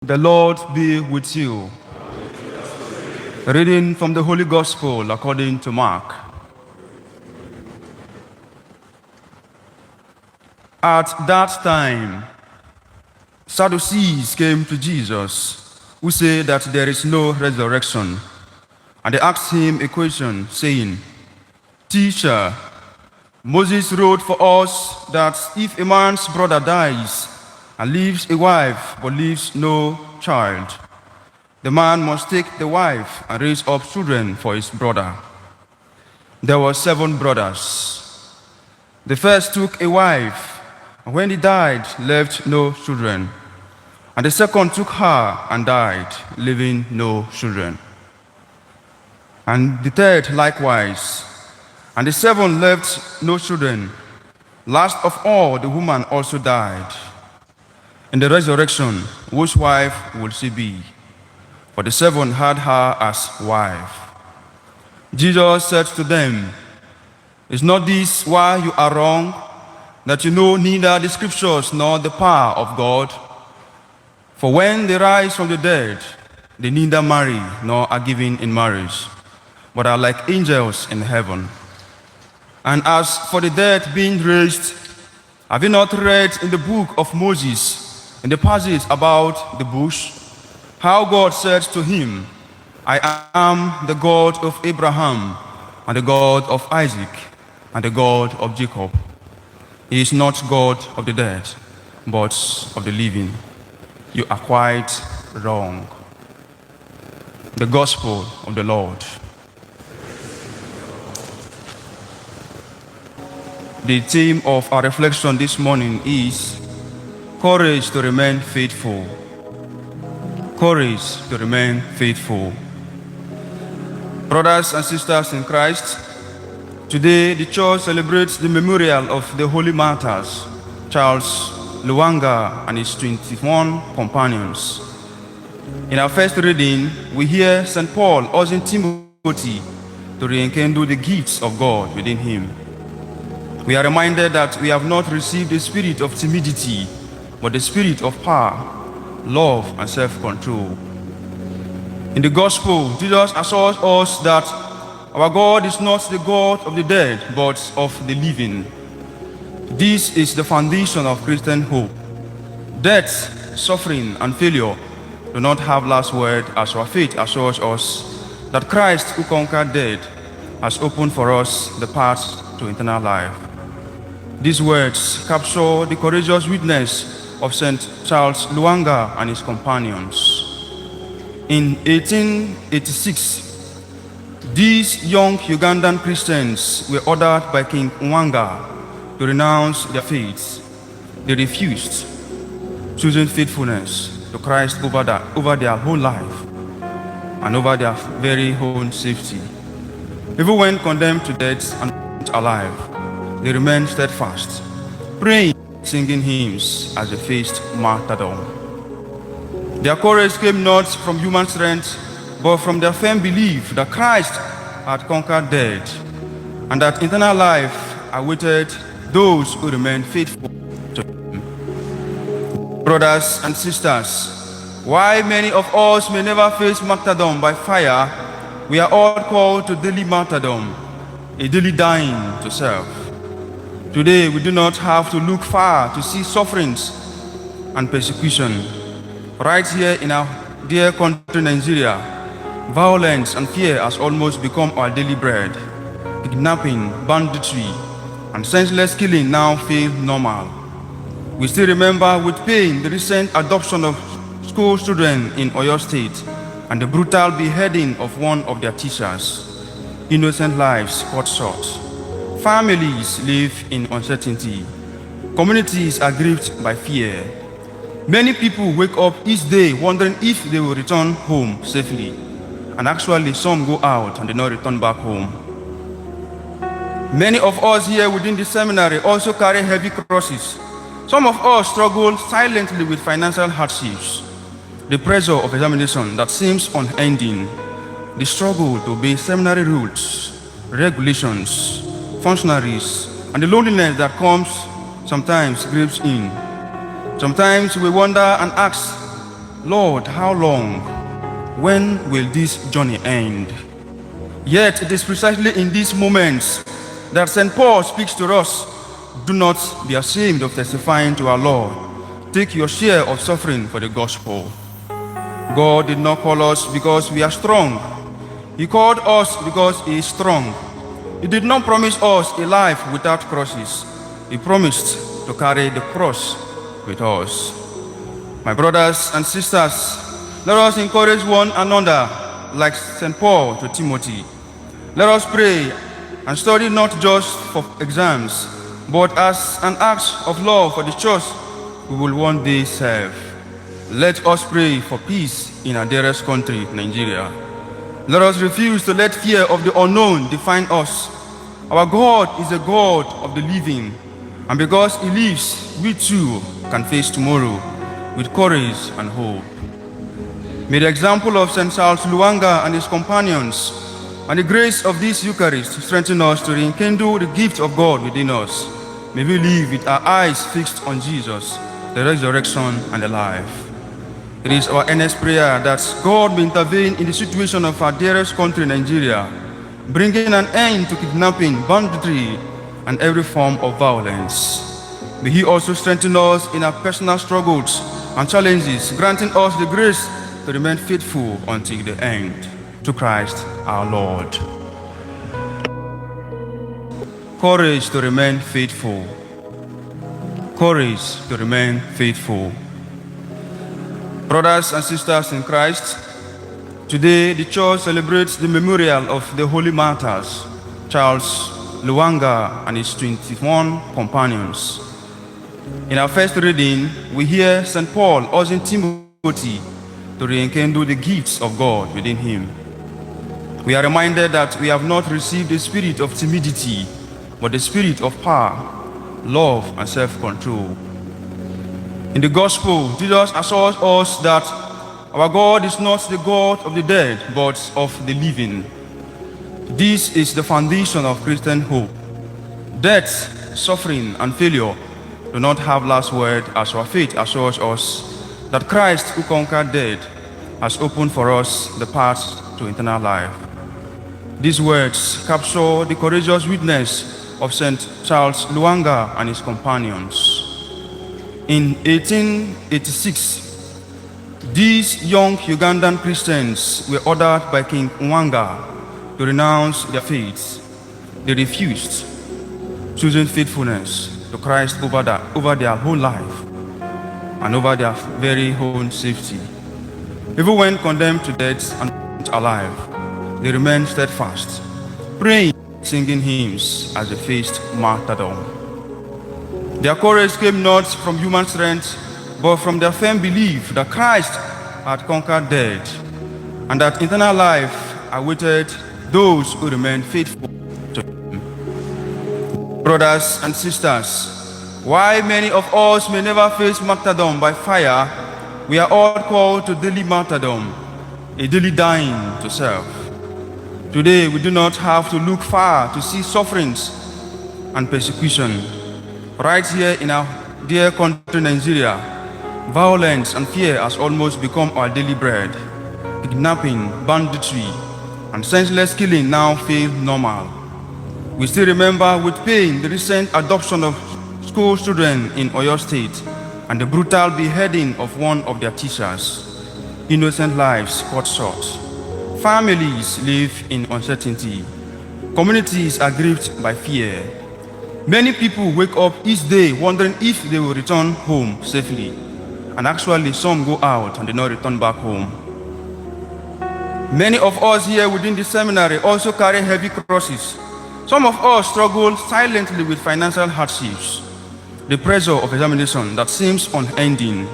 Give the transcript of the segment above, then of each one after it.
The Lord be with you. Reading from the Holy Gospel according to Mark. At that time, Sadducees came to Jesus, who say that there is no resurrection. And they asked him a question, saying, "Teacher, Moses wrote for us that if a man's brother dies and leaves a wife but leaves no child, the man must take the wife and raise up children for his brother. There were 7 brothers. The first took a wife, and when he died, left no children. And the second took her and died, leaving no children. And the third likewise. And the 7 left no children. Last of all, the woman also died. In the resurrection, whose wife will she be? For the 7 had her as wife." Jesus said to them, "Is not this why you are wrong, that you know neither the scriptures nor the power of God? For when they rise from the dead, they neither marry nor are given in marriage, but are like angels in heaven. And as for the dead being raised, have you not read in the book of Moses, in the passage about the bush, how God said to him, 'I am the God of Abraham, and the God of Isaac, and the God of Jacob'? He is not God of the dead, but of the living. You are quite wrong." The Gospel of the Lord. The theme of our reflection this morning is courage to remain faithful. Courage to remain faithful. Brothers and sisters in Christ, today the church celebrates the memorial of the holy martyrs, Charles Lwanga and his 21 companions. In our first reading, we hear St. Paul urging Timothy to rekindle the gifts of God within him. We are reminded that we have not received the spirit of timidity, but the spirit of power, love, and self-control. In the Gospel, Jesus assures us that our God is not the God of the dead, but of the living. This is the foundation of Christian hope. Death, suffering, and failure do not have last word, as our faith assures us that Christ, who conquered death, has opened for us the path to eternal life. These words capture the courageous witness of St. Charles Lwanga and his companions. In 1886, these young Ugandan Christians were ordered by King Mwanga to renounce their faith. They refused, choosing faithfulness to Christ over their whole life and over their very own safety. Even when condemned to death and alive, they remained steadfast, praying, singing hymns as they faced martyrdom. Their courage came not from human strength, but from their firm belief that Christ had conquered death, and that eternal life awaited those who remained faithful to him. Brothers and sisters, while many of us may never face martyrdom by fire, we are all called to daily martyrdom, a daily dying to self. Today, we do not have to look far to see sufferings and persecution. Right here in our dear country, Nigeria, violence and fear has almost become our daily bread. Kidnapping, banditry, and senseless killing now feel normal. We still remember with pain the recent adoption of school children in Oyo State and the brutal beheading of one of their teachers. Innocent lives cut short. Families live in uncertainty. Communities are gripped by fear. Many people wake up each day wondering if they will return home safely. And actually, some go out and do not return back home. Many of us here within the seminary also carry heavy crosses. Some of us struggle silently with financial hardships, the pressure of examination that seems unending, the struggle to obey seminary rules, regulations, functionaries, and the loneliness that sometimes creeps in. Sometimes we wonder and ask, Lord, how long? When will this journey end? Yet it is precisely in these moments that St. Paul speaks to us. Do not be ashamed of testifying to our Lord. Take your share of suffering for the gospel. God did not call us because we are strong. He called us because He is strong. He did not promise us a life without crosses. He promised to carry the cross with us. My brothers and sisters, let us encourage one another like St. Paul to Timothy. Let us pray and study not just for exams, but as an act of love for the church we will one day serve. Let us pray for peace in our dearest country, Nigeria. Let us refuse to let fear of the unknown define us. Our God is a God of the living, and because He lives, we too can face tomorrow with courage and hope. May the example of St. Charles Luanga and his companions and the grace of this Eucharist strengthen us to rekindle the gift of God within us. May we live with our eyes fixed on Jesus, the resurrection and the life. It is our earnest prayer that God may intervene in the situation of our dearest country, Nigeria, bringing an end to kidnapping, banditry, and every form of violence. May He also strengthen us in our personal struggles and challenges, granting us the grace to remain faithful until the end. To Christ our Lord. Courage to remain faithful. Courage to remain faithful. Brothers and sisters in Christ, today the Church celebrates the memorial of the holy martyrs, Charles Luanga and his 21 companions. In our first reading, we hear St. Paul urging Timothy to rekindle the gifts of God within him. We are reminded that we have not received the spirit of timidity, but the spirit of power, love, and self-control. In the gospel, Jesus assures us that our God is not the God of the dead, but of the living. This is the foundation of Christian hope. Death, suffering, and failure do not have last word, as our faith assures us that Christ, who conquered death, has opened for us the path to eternal life. These words capture the courageous witness of St. Charles Luanga and his companions. In 1886, these young Ugandan Christians were ordered by King Mwanga to renounce their faith. They refused, choosing faithfulness to Christ over their whole life and over their very own safety. Even when condemned to death and alive, they remained steadfast, praying, singing hymns as they faced martyrdom. Their courage came not from human strength, but from their firm belief that Christ had conquered death, and that eternal life awaited those who remained faithful to Him. Brothers and sisters, while many of us may never face martyrdom by fire, we are all called to daily martyrdom, a daily dying to self. Today, we do not have to look far to see sufferings and persecution. Right here in our dear country, Nigeria, violence and fear has almost become our daily bread. Kidnapping, banditry, and senseless killing now feel normal. We still remember with pain the recent adoption of school children in Oyo State and the brutal beheading of one of their teachers. Innocent lives cut short. Families live in uncertainty. Communities are gripped by fear. Many people wake up each day wondering if they will return home safely. And actually, some go out and do not return back home. Many of us here within the seminary also carry heavy crosses. Some of us struggle silently with financial hardships, the pressure of examination that seems unending,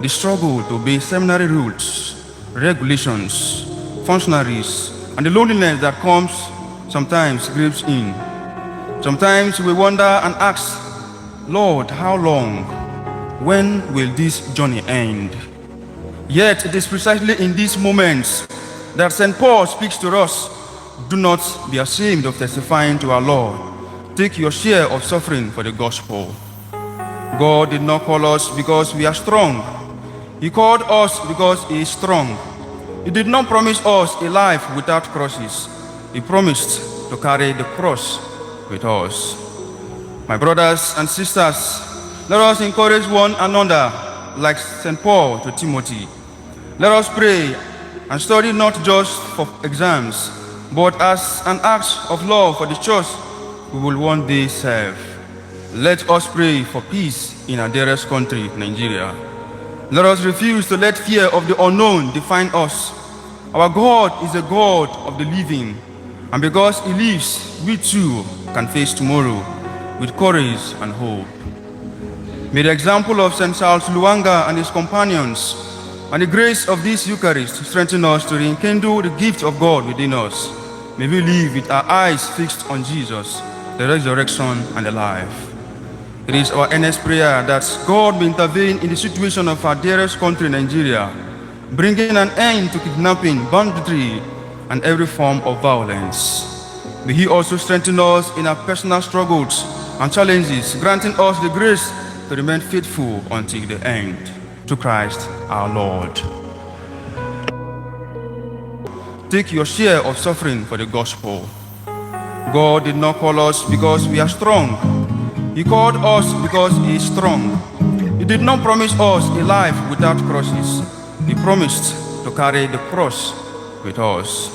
the struggle to obey seminary rules, regulations, functionaries, and the loneliness that comes sometimes creeps in. Sometimes we wonder and ask, Lord, how long? When will this journey end? Yet it is precisely in these moments that St. Paul speaks to us. Do not be ashamed of testifying to our Lord. Take your share of suffering for the gospel. God did not call us because we are strong. He called us because He is strong. He did not promise us a life without crosses. He promised to carry the cross with us. My brothers and sisters, let us encourage one another like St. Paul to Timothy. Let us pray and study not just for exams, but as an act of love for the church we will one day serve. Let us pray for peace in our dearest country, Nigeria. Let us refuse to let fear of the unknown define us. Our God is a God of the living, and because He lives, we too can face tomorrow with courage and hope. May the example of St. Charles Luanga and his companions and the grace of this Eucharist strengthen us to rekindle the gift of God within us. May we live with our eyes fixed on Jesus, the resurrection and the life. It is our earnest prayer that God will intervene in the situation of our dearest country, Nigeria, bringing an end to kidnapping, banditry, and every form of violence. May He also strengthen us in our personal struggles and challenges, granting us the grace to remain faithful until the end. To Christ our Lord. Take your share of suffering for the gospel. God did not call us because we are strong. He called us because He is strong. He did not promise us a life without crosses. He promised to carry the cross with us.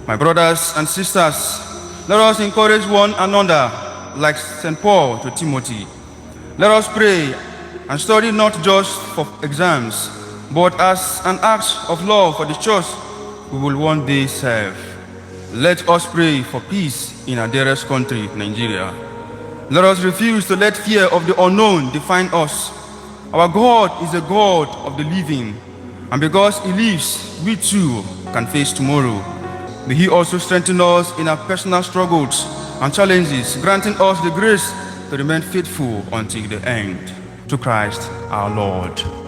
My brothers and sisters, let us encourage one another like St. Paul to Timothy. Let us pray and study not just for exams, but as an act of love for the church we will one day serve. Let us pray for peace in our dearest country, Nigeria. Let us refuse to let fear of the unknown define us. Our God is a God of the living, and because He lives, we too can face tomorrow. May He also strengthen us in our personal struggles and challenges, granting us the grace to remain faithful until the end. To Christ our Lord.